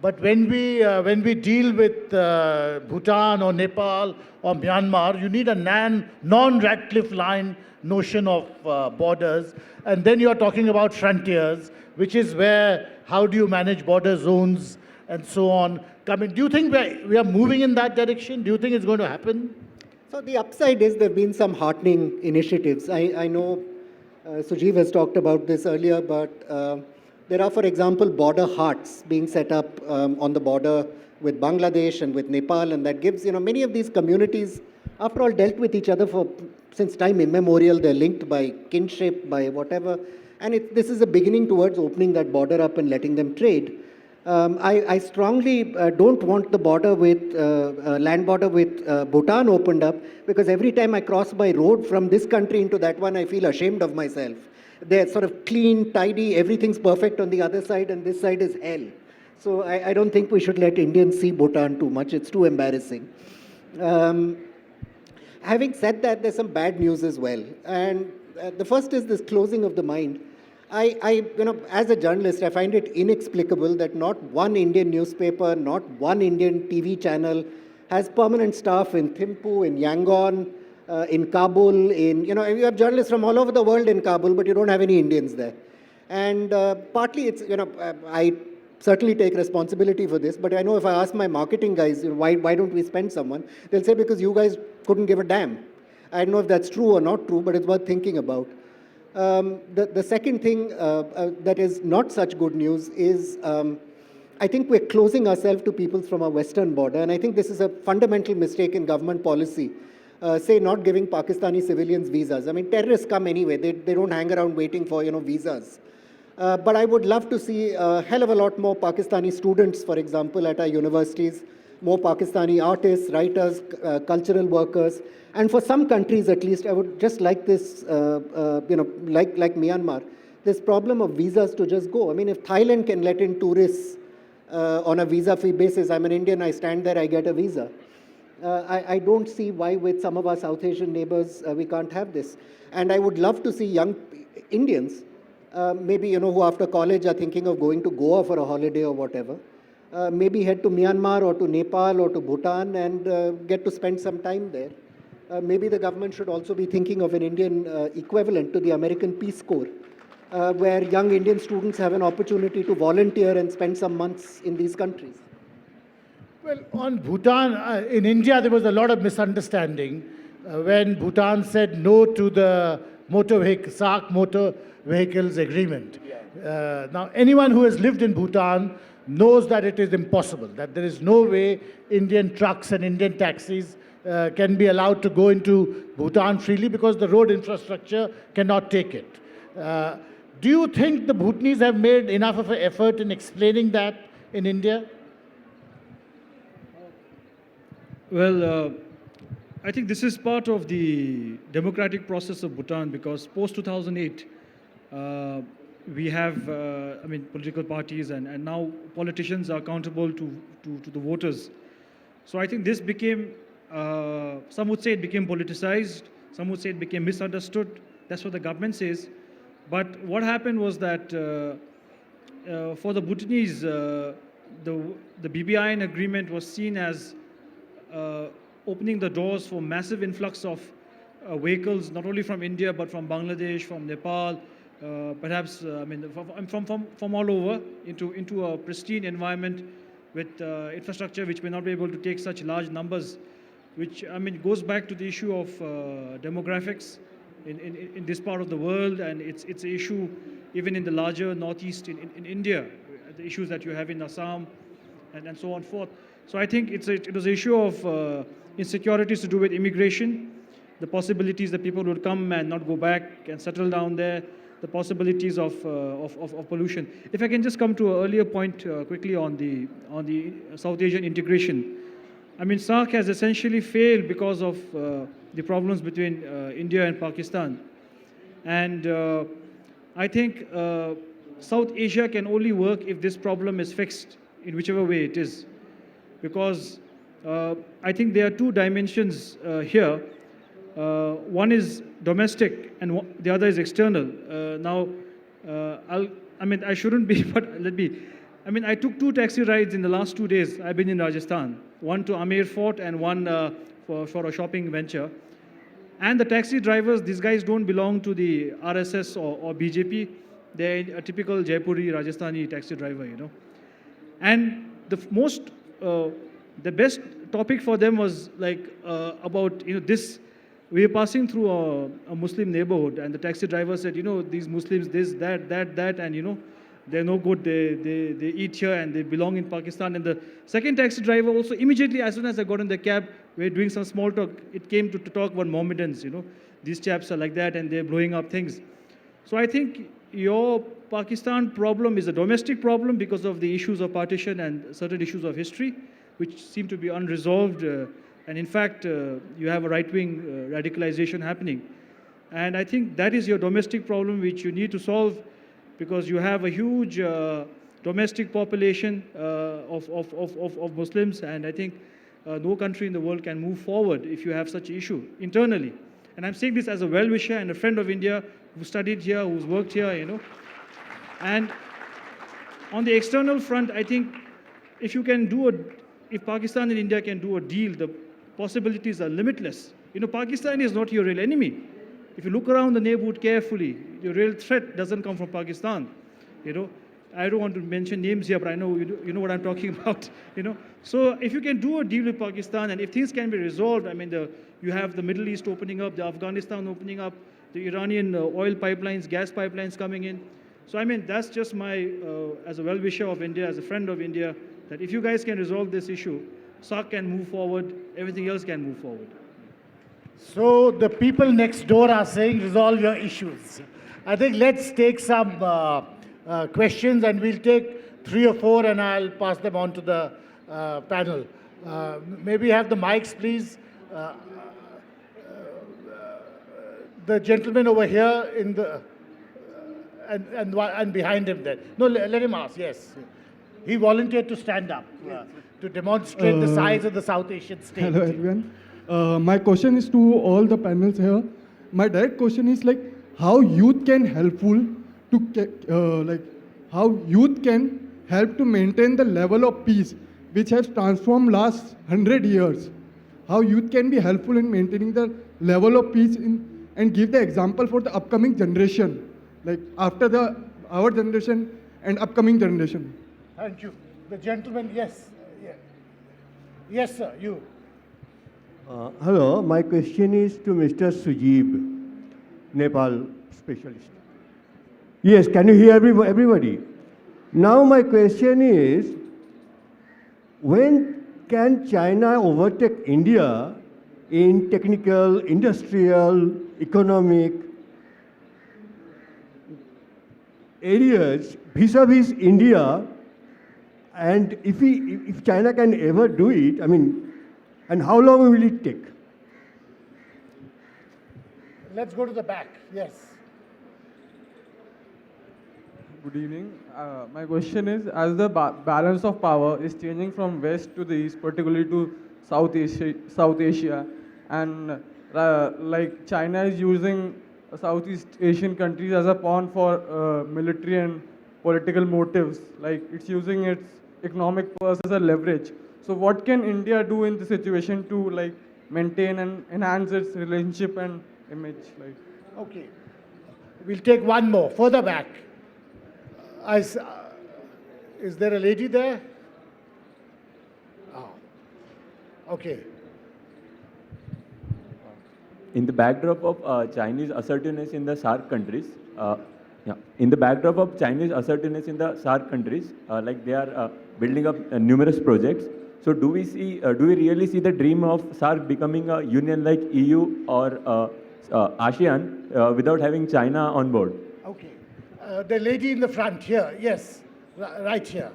But when we deal with Bhutan or Nepal or Myanmar, you need a non-Ratcliffe Line notion of borders. And then you're talking about frontiers, which is where, how do you manage border zones and so on. Do you think we are moving in that direction? Do you think it's going to happen? So the upside is there have been some heartening initiatives. I know Sujeev has talked about this earlier, but there are, for example, border hearts being set up on the border with Bangladesh and with Nepal, and that gives, many of these communities, after all, dealt with each other for since time immemorial, they're linked by kinship, by whatever. And this is a beginning towards opening that border up and letting them trade. I strongly don't want the border with, land border with Bhutan opened up, because every time I cross my road from this country into that one, I feel ashamed of myself. They're sort of clean, tidy, everything's perfect on the other side, and this side is hell. So I don't think we should let Indians see Bhutan too much. It's too embarrassing. Having said that, there's some bad news as well. And the first is this closing of the mind. As a journalist, I find it inexplicable that not one Indian newspaper, not one Indian TV channel has permanent staff in Thimphu, in Yangon, in Kabul, you have journalists from all over the world in Kabul, but you don't have any Indians there. And partly it's, I certainly take responsibility for this, but I know if I ask my marketing guys, why don't we spend someone, they'll say because you guys couldn't give a damn. I don't know if that's true or not true, but it's worth thinking about. The second thing that is not such good news is I think we're closing ourselves to people from our western border, and I think this is a fundamental mistake in government policy. Say not giving Pakistani civilians visas. I mean, terrorists come anyway. They don't hang around waiting for, visas. But I would love to see a hell of a lot more Pakistani students, for example, at our universities, more Pakistani artists, writers, cultural workers. And for some countries, at least, I would just like this, like Myanmar, this problem of visas to just go. I mean, if Thailand can let in tourists on a visa-free basis, I'm an Indian, I stand there, I get a visa. I don't see why with some of our South Asian neighbors we can't have this. And I would love to see young Indians, maybe, who after college are thinking of going to Goa for a holiday or whatever, maybe head to Myanmar or to Nepal or to Bhutan and get to spend some time there. Maybe the government should also be thinking of an Indian equivalent to the American Peace Corps, where young Indian students have an opportunity to volunteer and spend some months in these countries. Well, on Bhutan, in India, there was a lot of misunderstanding when Bhutan said no to the SAARC motor vehicles agreement. Now, anyone who has lived in Bhutan knows that it is impossible, that there is no way Indian trucks and Indian taxis can be allowed to go into Bhutan freely because the road infrastructure cannot take it. Do you think the Bhutanese have made enough of an effort in explaining that in India? Well, I think this is part of the democratic process of Bhutan, because post-2008, we have, political parties and now politicians are accountable to the voters. So I think this became, some would say it became politicized, some would say it became misunderstood. That's what the government says. But what happened was that for the Bhutanese, the BBIN agreement was seen as opening the doors for massive influx of vehicles, not only from India, but from Bangladesh, from Nepal, perhaps, from all over, into a pristine environment with infrastructure which may not be able to take such large numbers, which, goes back to the issue of demographics in this part of the world, and it's an issue even in the larger northeast in India, the issues that you have in Assam, and so on and forth. So I think it was an issue of insecurities to do with immigration, the possibilities that people would come and not go back and settle down there, the possibilities of pollution. If I can just come to an earlier point quickly on the South Asian integration. SAARC has essentially failed because of the problems between India and Pakistan. And I think South Asia can only work if this problem is fixed in whichever way it is. Because I think there are two dimensions here. One is domestic and the other is external. I shouldn't be, but let me. I took 2 taxi rides in the last 2 days. I've been in Rajasthan, one to Amer Fort and one for a shopping venture. And the taxi drivers, these guys don't belong to the RSS or BJP. They're a typical Jaipuri Rajasthani taxi driver, And the best topic for them was about, this. We were passing through a Muslim neighborhood, and the taxi driver said, these Muslims, this, that, and they're no good. They eat here and they belong in Pakistan. And the second taxi driver also immediately, as soon as I got in the cab, we were doing some small talk. It came to talk about Mohammedans, these chaps are like that and they're blowing up things. So I think your Pakistan problem is a domestic problem because of the issues of partition and certain issues of history, which seem to be unresolved. And in fact, you have a right-wing radicalization happening. And I think that is your domestic problem, which you need to solve, because you have a huge domestic population of Muslims, and I think no country in the world can move forward if you have such an issue internally. And I'm saying this as a well-wisher and a friend of India who studied here, who's worked here, you know. And on the external front, I think if Pakistan and India can do a deal, the possibilities are limitless. You know, Pakistan is not your real enemy. If you look around the neighborhood carefully, your real threat doesn't come from Pakistan. You know, I don't want to mention names here, but I know you know what I'm talking about. You know, so if you can do a deal with Pakistan, and if things can be resolved, I mean, you have the Middle East opening up, the Afghanistan opening up, the Iranian oil pipelines, gas pipelines coming in. So I mean, that's just my, as a well-wisher of India, as a friend of India, that if you guys can resolve this issue, SAARC can move forward, everything else can move forward. So the people next door are saying resolve your issues. I think let's take some questions, and we'll take 3 or 4 and I'll pass them on to the panel. Maybe have the mics, please. The gentleman over here in the and behind him there. No, let him ask. Yes, he volunteered to stand up to demonstrate the size of the South Asian state. Hello everyone. My question is to all the panels here. My direct question is like how youth can helpful to how youth can help to maintain the level of peace which has transformed last 100 years. How youth can be helpful in maintaining the level of peace and give the example for the upcoming generation, like after our generation and upcoming generation. Thank you. The gentleman, yes. Yes, sir, you. Hello, my question is to Mr. Sujeev, Nepal specialist. Yes, can you hear everybody? Now my question is, when can China overtake India in technical, industrial, economic areas vis-a-vis India? And if China can ever do it, I mean, and how long will it take? Let's go to the back. Yes. Good evening. My question is, as the balance of power is changing from west to the east, particularly to South Asia, and like China is using Southeast Asian countries as a pawn for military and political motives, like it's using its economic powers as a leverage. So what can India do in the situation to like maintain and enhance its relationship and image? Like, okay, we'll take one more further back. Is there a lady there? Oh, okay. In the backdrop of Chinese assertiveness in the SAARC countries, in the backdrop of Chinese assertiveness in the SAARC countries, like they are building up numerous projects. So do we really see the dream of SAARC becoming a union like EU or ASEAN without having China on board? Okay. The lady in the front here, yes, right here.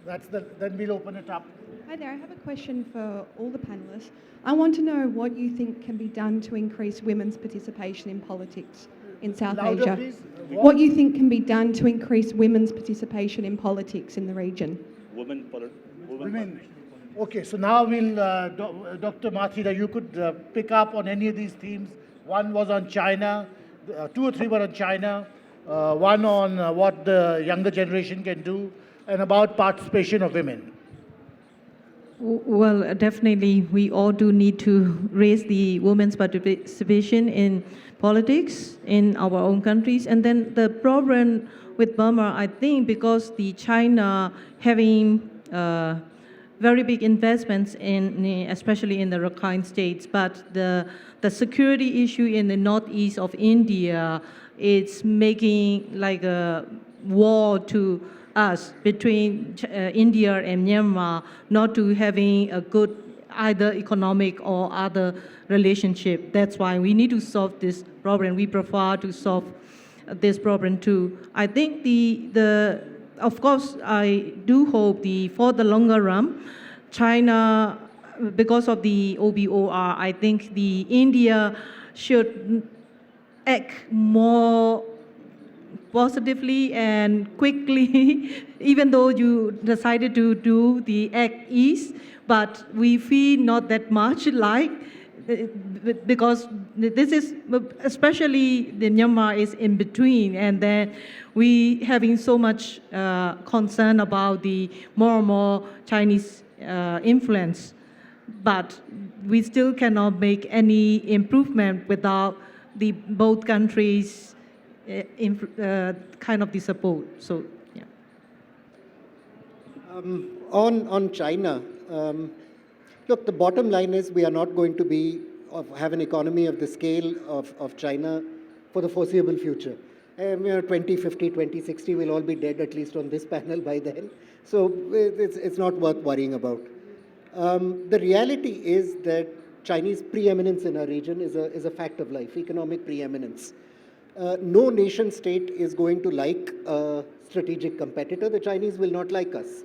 Then we'll open it up. Hi there, I have a question for all the panelists. I want to know what you think can be done to increase women's participation in politics in South Louder, Asia. please. What you think can be done to increase women's participation in politics in the region? Women. Okay, so now we'll, Dr. Thida, you could pick up on any of these themes. One was on China, 2 or 3 were on China, one on what the younger generation can do, and about participation of women. Well, definitely, we all do need to raise the women's participation in politics in our own countries. And then the problem with Burma, I think, because the China having very big investments especially in the Rakhine states, but the security issue in the northeast of India, it's making like a war to us between India and Myanmar, not to having a good either economic or other relationship. That's why we need to solve this problem. We prefer to solve this problem too. I think of course, I do hope for the longer run, China, because of the OBOR, I think India should act more positively and quickly, even though you decided to do the Act East, but we feel not that much like, because this is, especially the Myanmar is in between, and then we having so much concern about the more and more Chinese influence, but we still cannot make any improvement without both countries kind of the support. So, yeah. On China, look, the bottom line is we are not going to have an economy of the scale of China for the foreseeable future. 2050, 2060, we'll all be dead, at least on this panel by then. So it's not worth worrying about. The reality is that Chinese preeminence in our region is a fact of life, economic preeminence. No nation state is going to like a strategic competitor. The Chinese will not like us.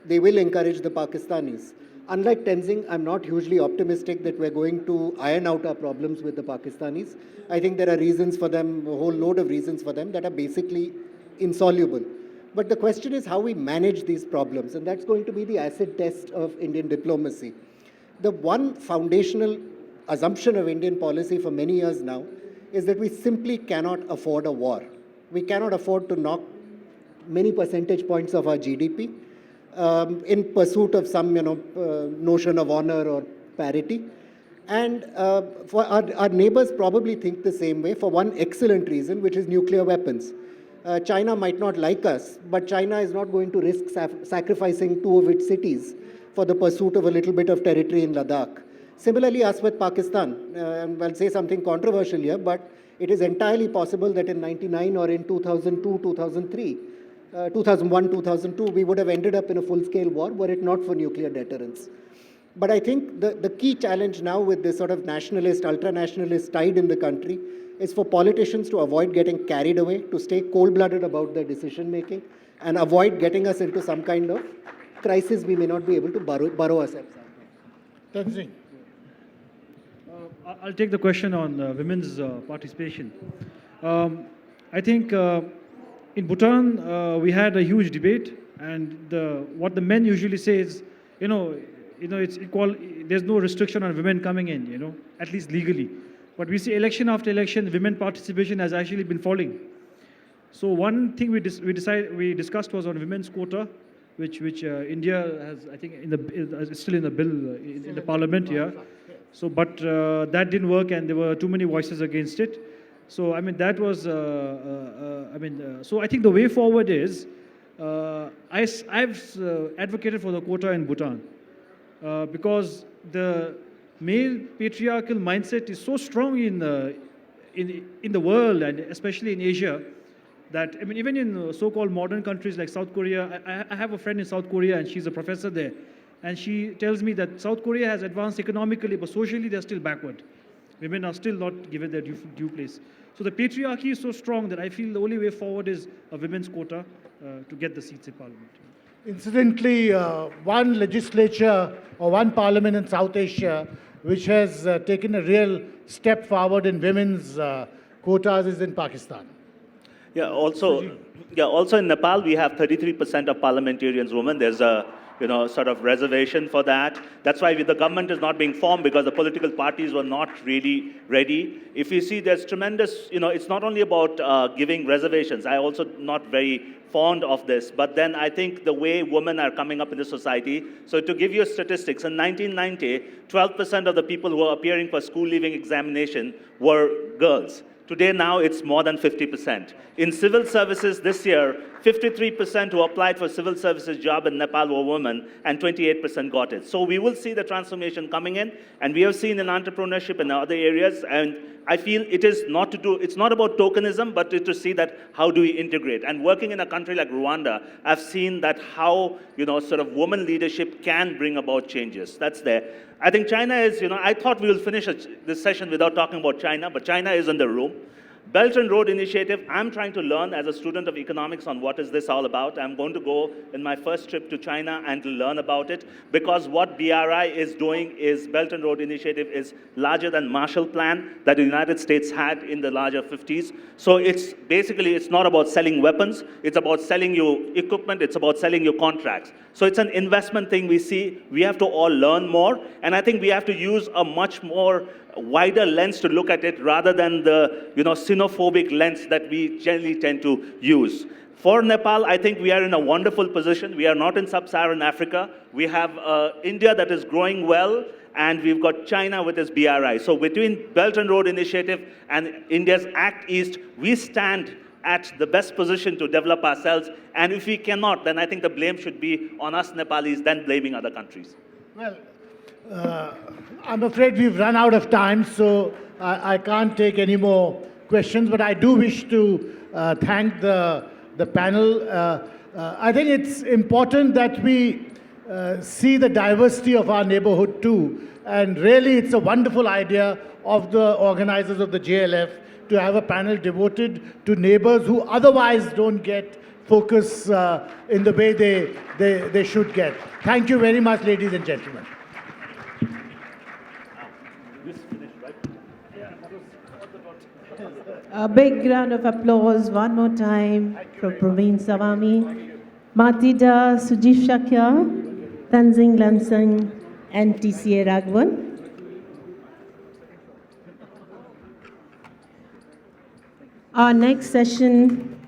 They will encourage the Pakistanis. Unlike Tenzing, I'm not hugely optimistic that we're going to iron out our problems with the Pakistanis. I think there are reasons for them, a whole load of reasons for them that are basically insoluble. But the question is how we manage these problems, and that's going to be the acid test of Indian diplomacy. The one foundational assumption of Indian policy for many years now is that we simply cannot afford a war. We cannot afford to knock many percentage points of our GDP in pursuit of some notion of honor or parity. And for our neighbors probably think the same way for one excellent reason, which is nuclear weapons. China might not like us, but China is not going to risk sacrificing 2 of its cities for the pursuit of a little bit of territory in Ladakh. Similarly, as with Pakistan, I'll say something controversial here, but it is entirely possible that in 99 or in 2002, 2003, 2001, 2002, we would have ended up in a full-scale war were it not for nuclear deterrence. But I think the key challenge now with this sort of nationalist, ultra-nationalist tide in the country is for politicians to avoid getting carried away, to stay cold-blooded about their decision-making, and avoid getting us into some kind of crisis we may not be able to burrow ourselves out of. Tenzing. I'll take the question on women's participation. I think in Bhutan, we had a huge debate, and what the men usually say is, it's equal. There's no restriction on women coming in, at least legally. But we see election after election, women participation has actually been falling. So one thing we discussed was on women's quota, which India has, I think, is still in the bill in the parliament, yeah. So, but that didn't work, and there were too many voices against it. So, I mean, that was, so I think the way forward is, I've advocated for the quota in Bhutan because the male patriarchal mindset is so strong in the world, and especially in Asia, that, I mean, even in so-called modern countries like South Korea, I have a friend in South Korea, and she's a professor there, and she tells me that South Korea has advanced economically, but socially they're still backward. Women are still not given their due place. So the patriarchy is so strong that I feel the only way forward is a women's quota to get the seats in parliament. Incidentally, one legislature or one parliament in South Asia which has taken a real step forward in women's quotas is in Pakistan. Yeah, also in Nepal, we have 33% of parliamentarians women. There's a sort of reservation for that. That's why the government is not being formed, because the political parties were not really ready. If you see, there's tremendous, it's not only about giving reservations. I also not very fond of this, but then I think the way women are coming up in the society. So to give you statistics, in 1990, 12% of the people who were appearing for school leaving examination were girls. Today now it's more than 50%. In civil services this year, 53% who applied for civil services job in Nepal were women, and 28% got it. So we will see the transformation coming in, and we have seen in entrepreneurship and other areas, and I feel it's not about tokenism, but to see that how do we integrate. And working in a country like Rwanda, I've seen that how, sort of woman leadership can bring about changes. That's there. I think China is, I thought we will finish this session without talking about China, but China is in the room. Belt and Road Initiative, I'm trying to learn as a student of economics on what is this all about. I'm going to go in my first trip to China and to learn about it, because what BRI is doing is Belt and Road Initiative is larger than Marshall Plan that the United States had in the larger 50s. So it's not about selling weapons, it's about selling you equipment, it's about selling you contracts. So it's an investment thing we see. We have to all learn more, and I think we have to use a much more wider lens to look at it rather than the xenophobic lens that we generally tend to use. For Nepal, I think we are in a wonderful position. We are not in sub-Saharan Africa. We have India that is growing well, and we've got China with its BRI. So between Belt and Road Initiative and India's Act East, we stand at the best position to develop ourselves. And if we cannot, then I think the blame should be on us Nepalis, then blaming other countries. Well, I'm afraid we've run out of time, so I can't take any more questions, but I do wish to thank the panel. I think it's important that we see the diversity of our neighborhood too, and really it's a wonderful idea of the organizers of the JLF to have a panel devoted to neighbors who otherwise don't get focus in the way they should get. Thank you very much, ladies and gentlemen. A big round of applause one more time for Praveen Swamy, Thida, Sujeev Shakya, Tenzing Lamsang and T.C.A. Raghavan. Our next session